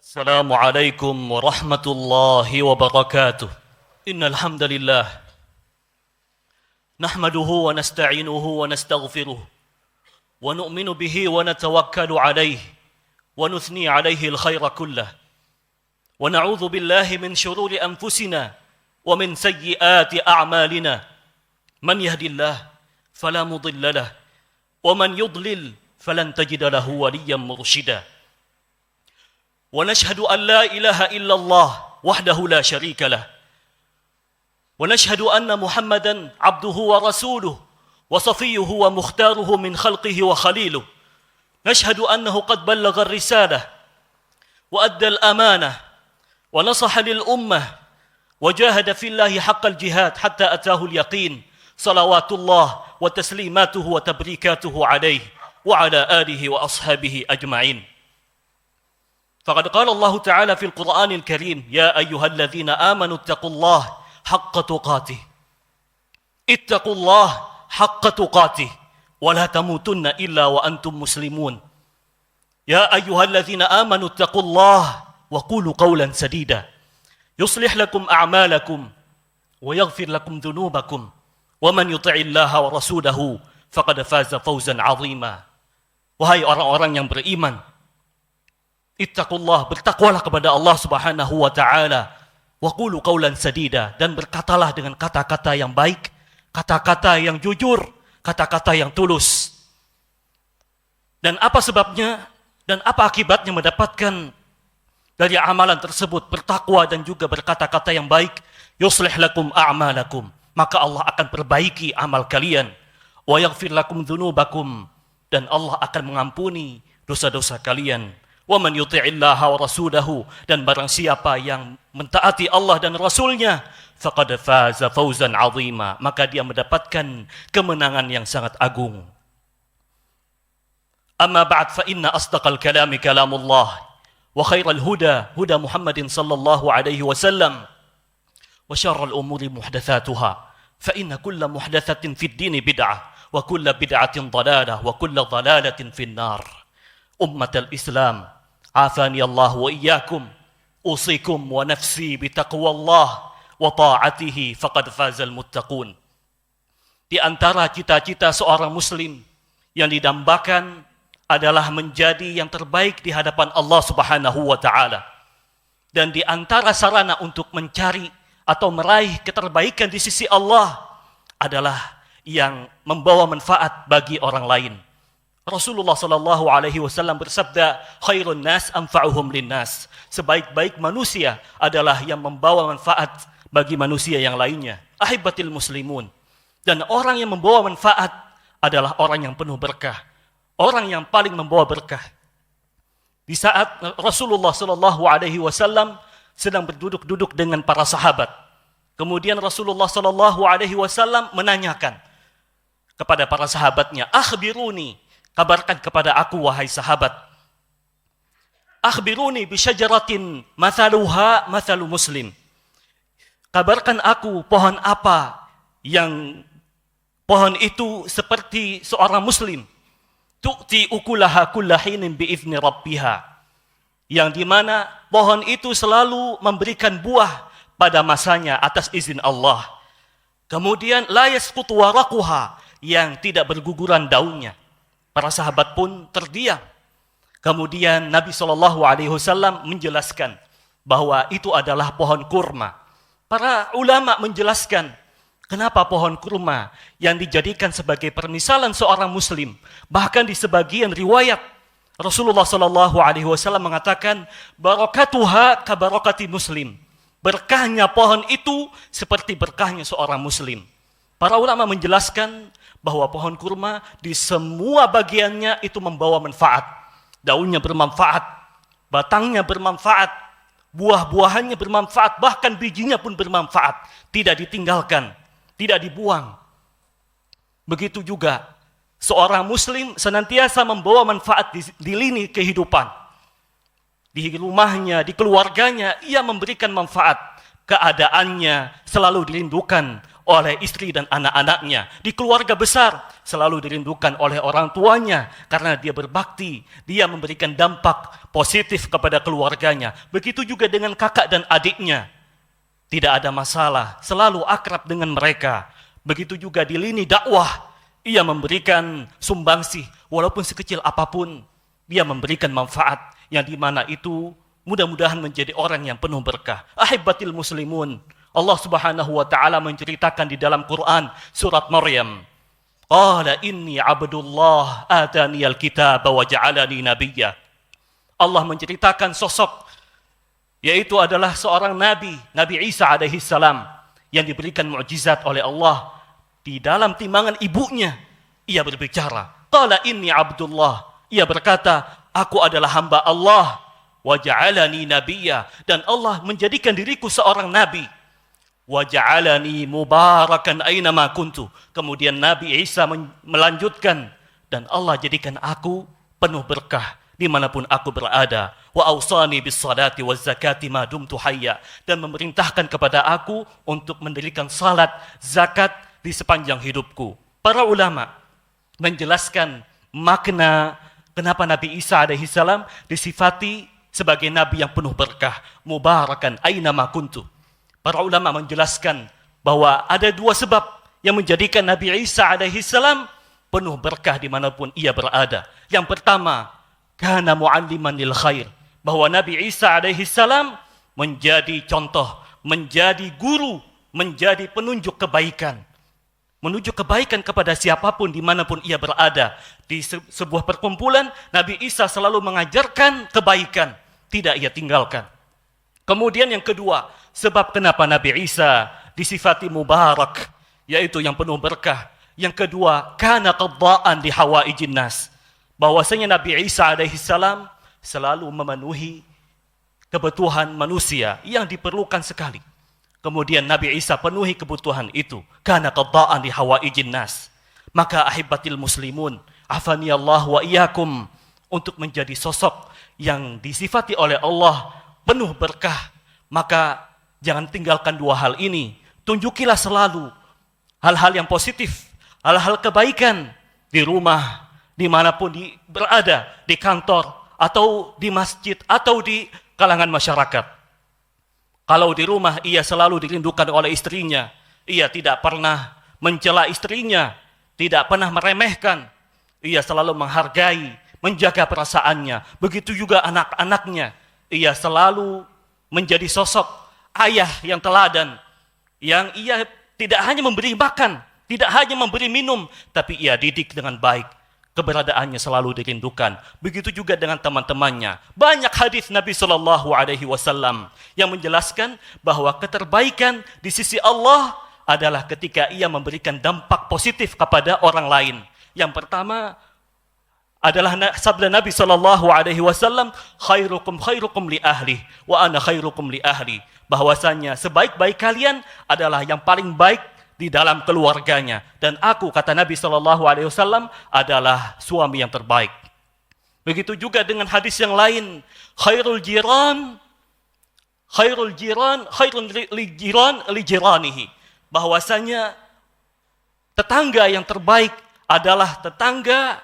السلام عليكم ورحمة الله وبركاته إن الحمد لله نحمده ونستعينه ونستغفره ونؤمن به ونتوكل عليه ونثني عليه الخير كله ونعوذ بالله من شرور أنفسنا ومن سيئات أعمالنا من يهد الله فلا مضل له ومن يضلل فلن تجد له وليا مرشدا ونشهد أن لا إله إلا الله وحده لا شريك له ونشهد أن محمدا عبده ورسوله وصفيه ومختاره من خلقه وخليله نشهد أنه قد بلغ الرسالة وأدى الأمانة ونصح للأمة وجاهد في الله حق الجهاد حتى أتاه اليقين صلوات الله وتسليماته وتبريكاته عليه وعلى آله وأصحابه أجمعين فقد قال الله تعالى في القرآن الكريم يا أيها الذين آمنوا اتقوا الله حق تقاته اتقوا الله حق تقاته ولا تموتن إلا وأنتم مسلمون يا أيها الذين آمنوا اتقوا الله وقولوا قولا سديدا يصلح لكم أعمالكم ويغفر لكم ذنوبكم ومن يطع الله ورسوله فقد فاز فوزا عظيما. Wahai orang-orang yang beriman, ittaqullah, bertakwalah kepada Allah Subhanahu wa taala. Wa qulu qawlan sadida, dan berkatalah dengan kata-kata yang baik, kata-kata yang jujur, kata-kata yang tulus. Dan apa sebabnya dan apa akibatnya mendapatkan dari amalan tersebut, bertakwa dan juga berkata-kata yang baik? Yuslih lakum a'malakum, maka Allah akan perbaiki amal kalian. Wa yaghfir lakum dzunubakum, dan Allah akan mengampuni dosa-dosa kalian. Wa man yuti'illaha wa rasulahu, dan barang siapa yang mentaati Allah dan Rasulnya, faqad faza fawzan 'azima, maka dia mendapatkan kemenangan yang sangat agung. Amma ba'd, fa inna asdaqal kalami kalamullah wa khairal huda huda Muhammadin sallallahu alaihi wasallam wa syarral umuri muhdatsatuha fa inna kulla muhdatsatin fid dini bid'ah wa kulla bid'atin dhalalah wa kulla dhalalatin fin nar. Ummatal Islam, عافاني الله وإياكم أوصيكم ونفسي بتقوى الله وطاعته فقد فاز المتقون. Di antara cita-cita seorang muslim yang didambakan adalah menjadi yang terbaik di hadapan Allah Subhanahu wa taala. Dan di antara sarana untuk mencari atau meraih keterbaikan di sisi Allah adalah yang membawa manfaat bagi orang lain. Rasulullah sallallahu alaihi wasallam bersabda, khairun nas anfa'uhum linnas. Sebaik-baik manusia adalah yang membawa manfaat bagi manusia yang lainnya. Ahibatil muslimun. Dan orang yang membawa manfaat adalah orang yang penuh berkah. Orang yang paling membawa berkah. Di saat Rasulullah sallallahu alaihi wasallam sedang berduduk-duduk dengan para sahabat, kemudian Rasulullah sallallahu alaihi wasallam menanyakan kepada para sahabatnya, akhbiruni, kabarkan kepada aku wahai sahabat. Akhbiruni bisyajaratin mathaluha mathalu muslim. Kabarkan aku pohon apa yang pohon itu seperti seorang muslim. Tu'ti ukulaha kullahinin bi'izni rabbiha. Yang dimana pohon itu selalu memberikan buah pada masanya atas izin Allah. Kemudian la yasqutu waraquha, yang tidak berguguran daunnya. Para sahabat pun terdiam. Kemudian Nabi SAW menjelaskan bahwa itu adalah pohon kurma. Para ulama menjelaskan kenapa pohon kurma yang dijadikan sebagai permisalan seorang muslim. Bahkan di sebagian riwayat Rasulullah SAW mengatakan barakatuha kabarakati muslim. Berkahnya pohon itu seperti berkahnya seorang muslim. Para ulama menjelaskan bahwa pohon kurma di semua bagiannya itu membawa manfaat. Daunnya bermanfaat, batangnya bermanfaat, buah-buahannya bermanfaat, bahkan bijinya pun bermanfaat. Tidak ditinggalkan, tidak dibuang. Begitu juga seorang muslim senantiasa membawa manfaat di lini kehidupan. Di rumahnya, di keluarganya, ia memberikan manfaat. Keadaannya selalu dirindukan oleh istri dan anak-anaknya. Di keluarga besar selalu dirindukan oleh orang tuanya karena dia berbakti, dia memberikan dampak positif kepada keluarganya. Begitu juga dengan kakak dan adiknya. Tidak ada masalah, selalu akrab dengan mereka. Begitu juga di lini dakwah, ia memberikan sumbangsih walaupun sekecil apapun. Dia memberikan manfaat yang dimana itu mudah-mudahan menjadi orang yang penuh berkah. Ahibbatil muslimun, Allah Subhanahu wa taala menceritakan di dalam Quran surat Maryam. Qala inni abdullah ataniyal kitaba wa ja'alani nabiyya. Allah menceritakan sosok yaitu adalah seorang nabi, Nabi Isa alaihi salam yang diberikan mukjizat oleh Allah. Di dalam timbangan ibunya ia berbicara. Qala inni abdullah. Ia berkata, aku adalah hamba Allah. Wa ja'alani nabiyya, dan Allah menjadikan diriku seorang nabi. Wa ja'alani mubarakan aina ma kuntu. Kemudian Nabi Isa melanjutkan, dan Allah jadikan aku penuh berkah dimanapun aku berada. Wa awsani bis salati waz zakati ma dumtu hayya, dan memerintahkan kepada aku untuk mendirikan salat, zakat di sepanjang hidupku. Para ulama menjelaskan makna kenapa Nabi Isa alaihi salam disifati sebagai nabi yang penuh berkah, mubarakan aina ma kuntu. Para ulama menjelaskan bahwa ada dua sebab yang menjadikan Nabi Isa alaihi salam penuh berkah dimanapun ia berada. Yang pertama, kana mu'alliman lil khair, bahwa Nabi Isa alaihi salam menjadi contoh, menjadi guru, menjadi penunjuk kebaikan. Menunjuk kebaikan kepada siapapun dimanapun ia berada. Di sebuah perkumpulan, Nabi Isa selalu mengajarkan kebaikan, tidak ia tinggalkan. Kemudian yang kedua, sebab kenapa Nabi Isa disifati mubarak, yaitu yang penuh berkah. Yang kedua, kana qadda'an li hawaijin nas, bahwasanya Nabi Isa alaihi salam selalu memenuhi kebutuhan manusia yang diperlukan sekali. Kemudian Nabi Isa penuhi kebutuhan itu. Kana qadda'an li hawaijin nas. Maka ahibbatil muslimun, afani Allah wa iyyakum, untuk menjadi sosok yang disifati oleh Allah penuh berkah, maka jangan tinggalkan dua hal ini. Tunjukilah selalu hal-hal yang positif, hal-hal kebaikan di rumah, dimanapun berada, di kantor, atau di masjid, atau di kalangan masyarakat. Kalau di rumah ia selalu dirindukan oleh istrinya, ia tidak pernah mencela istrinya, tidak pernah meremehkan, ia selalu menghargai, menjaga perasaannya. Begitu juga anak-anaknya, ia selalu menjadi sosok ayah yang teladan, yang ia tidak hanya memberi makan, tidak hanya memberi minum, tapi ia didik dengan baik. Keberadaannya selalu dirindukan. Begitu juga dengan teman-temannya. Banyak hadis Nabi SAW yang menjelaskan bahwa keterbaikan di sisi Allah adalah ketika ia memberikan dampak positif kepada orang lain. Yang pertama adalah sabda Nabi SAW, khairukum khairukum li ahli wa ana khairukum li ahli, bahwasanya sebaik-baik kalian adalah yang paling baik di dalam keluarganya, dan aku, kata Nabi SAW, adalah suami yang terbaik. Begitu juga dengan hadis yang lain, khairul jiran li jiranihi, bahwasanya tetangga yang terbaik adalah tetangga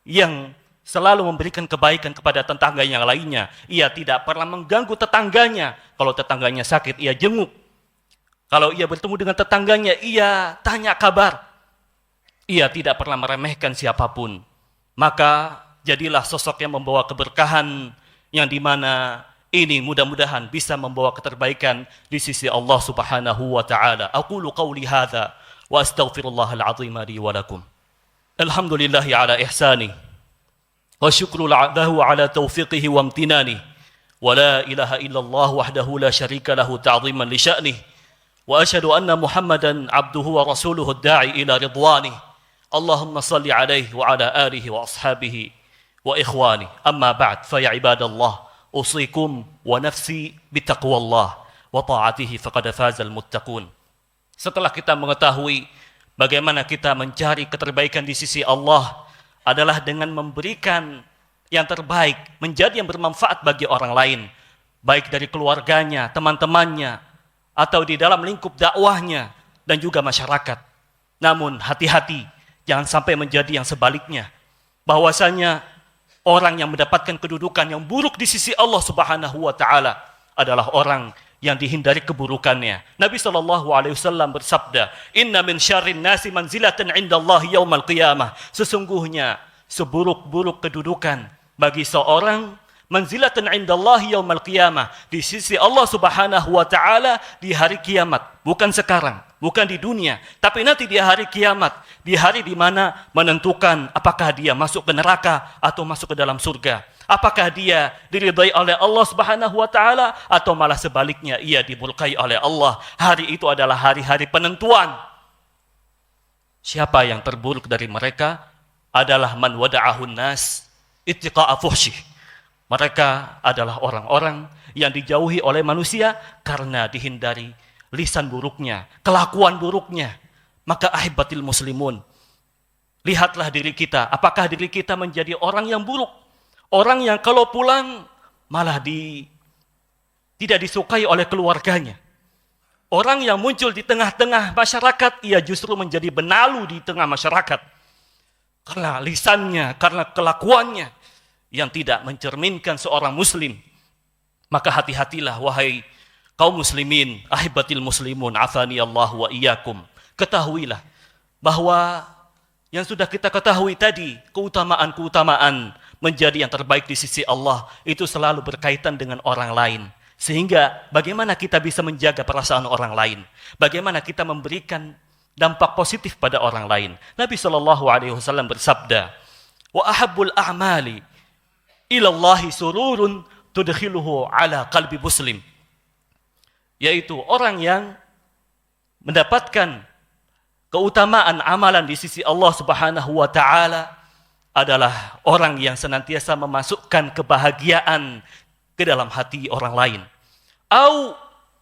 yang selalu memberikan kebaikan kepada tetangga yang lainnya. Ia tidak pernah mengganggu tetangganya. Kalau tetangganya sakit, ia jenguk. Kalau ia bertemu dengan tetangganya, ia tanya kabar. Ia tidak pernah meremehkan siapapun. Maka jadilah sosok yang membawa keberkahan, yang dimana ini mudah-mudahan bisa membawa keterbaikan di sisi Allah Subhanahu wa ta'ala. Aqulu qawli hadha wa astaghfirullahal azim li wa lakum. Alhamdulillahi ala ihsani wa syukru lahu ala taufiqihi wa amtinani, wa la ilaha illallah wahdahu la syarika lahu ta'ziman li sya'nih. وأشهد أن محمدا عبده ورسوله الداعي إلى رضوانه اللهم صل عليه وعلى آله وأصحابه وإخوانه أما بعد فيا عباد الله أوصيكم ونفسي بتقوى الله وطاعته فقد فاز المتقون. Setelah kita mengetahui bagaimana kita mencari keterbaikan di sisi Allah adalah dengan memberikan yang terbaik, menjadi yang bermanfaat bagi orang lain, baik dari keluarganya, teman-temannya, atau di dalam lingkup dakwahnya, dan juga masyarakat. Namun hati-hati, jangan sampai menjadi yang sebaliknya. Bahwasanya orang yang mendapatkan kedudukan yang buruk di sisi Allah Subhanahu wa taala adalah orang yang dihindari keburukannya. Nabi SAW bersabda, "Inna min syarrin nasi manzilatan 'indallahi yaumal qiyamah." Sesungguhnya seburuk-buruk kedudukan bagi seorang manzilatan 'indallahi yaumal qiyamah, di sisi Allah Subhanahu wa taala di hari kiamat, bukan sekarang, bukan di dunia, tapi nanti di hari kiamat, di hari di mana menentukan apakah dia masuk ke neraka atau masuk ke dalam surga. Apakah dia diridai oleh Allah Subhanahu wa taala atau malah sebaliknya ia dimurkai oleh Allah. Hari itu adalah hari-hari penentuan. Siapa yang terburuk dari mereka adalah man wada'ahun nas ittiqa'a fuhsyih. Mereka adalah orang-orang yang dijauhi oleh manusia karena dihindari lisan buruknya, kelakuan buruknya. Maka ahibatil muslimun, lihatlah diri kita, apakah diri kita menjadi orang yang buruk? Orang yang kalau pulang malah tidak disukai oleh keluarganya. Orang yang muncul di tengah-tengah masyarakat, ia justru menjadi benalu di tengah masyarakat. Karena lisannya, karena kelakuannya yang tidak mencerminkan seorang muslim. Maka hati-hatilah wahai kaum muslimin, ahibatil muslimun, afani Allah wa iyyakum. Ketahuilah bahwa yang sudah kita ketahui tadi, keutamaan-keutamaan menjadi yang terbaik di sisi Allah itu selalu berkaitan dengan orang lain. Sehingga bagaimana kita bisa menjaga perasaan orang lain? Bagaimana kita memberikan dampak positif pada orang lain? Nabi SAW bersabda, "Wa ahabbul a'mali ilallahi sururun tudkhiluhu ala qalbi muslim." Yaitu orang yang mendapatkan keutamaan amalan di sisi Allah Subhanahu wa taala adalah orang yang senantiasa memasukkan kebahagiaan ke dalam hati orang lain. Au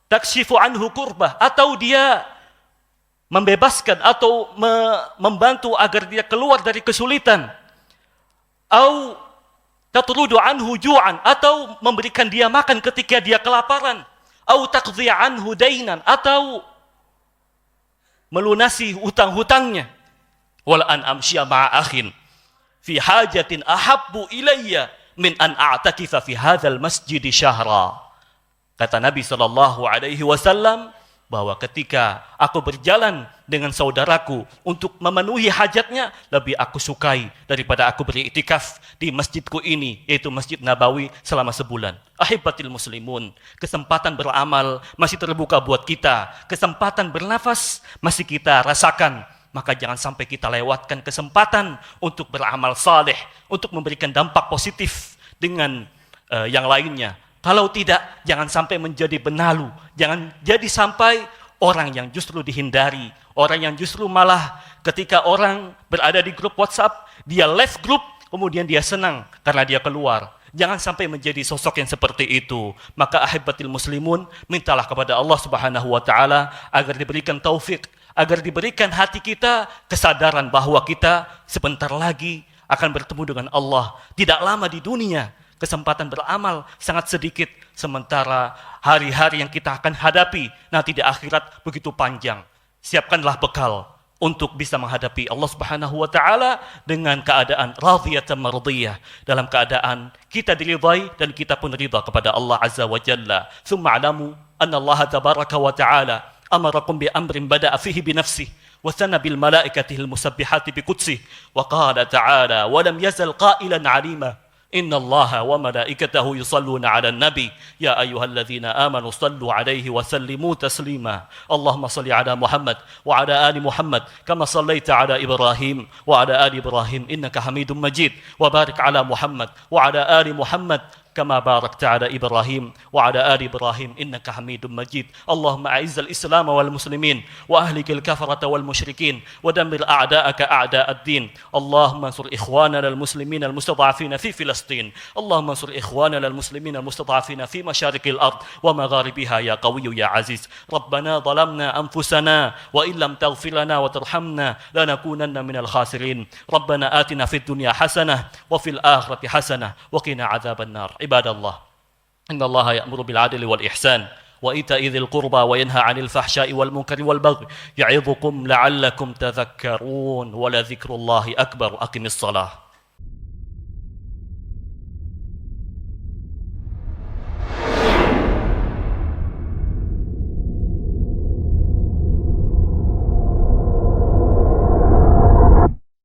takshifu anhu kurbah, atau dia membebaskan atau membantu agar dia keluar dari kesulitan. Au tatrudu anhu ju'an, atau memberikan dia makan ketika dia kelaparan. Au taqdhi anhu dainan, atau melunasi hutang-hutangnya. Wal an amsya ma'a akhin fi hajatin ahabbu ilayya min an a'takifa fi hadzal masjid syahra. Kata Nabi SAW bahwa ketika aku berjalan dengan saudaraku untuk memenuhi hajatnya, lebih aku sukai daripada aku beriktikaf di masjidku ini, yaitu Masjid Nabawi selama sebulan. Ahibatil muslimun, kesempatan beramal masih terbuka buat kita, kesempatan bernafas masih kita rasakan. Maka jangan sampai kita lewatkan kesempatan untuk beramal saleh, untuk memberikan dampak positif dengan yang lainnya. Kalau tidak, jangan sampai menjadi benalu. Jangan jadi sampai orang yang justru dihindari. Orang yang justru malah ketika orang berada di grup WhatsApp, dia left grup, kemudian dia senang karena dia keluar. Jangan sampai menjadi sosok yang seperti itu. Maka ahibatil muslimun, mintalah kepada Allah Subhanahu wa taala agar diberikan taufik, agar diberikan hati kita kesadaran bahwa kita sebentar lagi akan bertemu dengan Allah. Tidak lama di dunia, kesempatan beramal sangat sedikit, sementara hari-hari yang kita akan hadapi nanti di akhirat begitu panjang. Siapkanlah bekal untuk bisa menghadapi Allah Subhanahu wa taala dengan keadaan radhiyatan mardiyah, dalam keadaan kita diridhai dan kita pun ridha kepada Allah Azza wa Jalla. Tsumma alamu anna Allah tabaraka wa taala amarakum bi amrin bada'a fihi bi nafsihi wa thana bil malaikatihi al musabbihati bi qudsihi wa qala ta'ala wa lam yazal qailan 'alima inna Allaha wa malaikatahu yusalluna 'alan nabi ya ayyuhalladzina amanu sallu 'alaihi wa sallimu taslima. Allahumma salli 'ala Muhammad wa 'ala ali Muhammad kama sallaita 'ala Ibrahim wa 'ala ali Ibrahim innaka Hamidum Majid wa barik 'ala Muhammad wa 'ala ali Muhammad كما باركت على إبراهيم وعلى آل إبراهيم إنك حميد مجيد. اللهم أعز الإسلام والمسلمين وأهلك الكفرة والمشركين ودمر أعداءك أعداء الدين. اللهم انصر إخواننا المسلمين المستضعفين في فلسطين. اللهم انصر إخواننا المسلمين المستضعفين في مشارق الأرض ومغاربها يا قوي يا عزيز. ربنا ظلمنا أنفسنا وإن لم تغفر لنا وترحمنا لنكونن من الخاسرين. ربنا آتنا في الدنيا حسنة وفي الآخرة حسنة وقنا عذاب النار. عباد الله إن الله يأمر بالعدل والإحسان وإيتاء ذي القربى وينهى عن الفحشاء والمنكر والبغي يعظكم لعلكم تذكرون ولذكر الله أكبر. أقم الصلاة.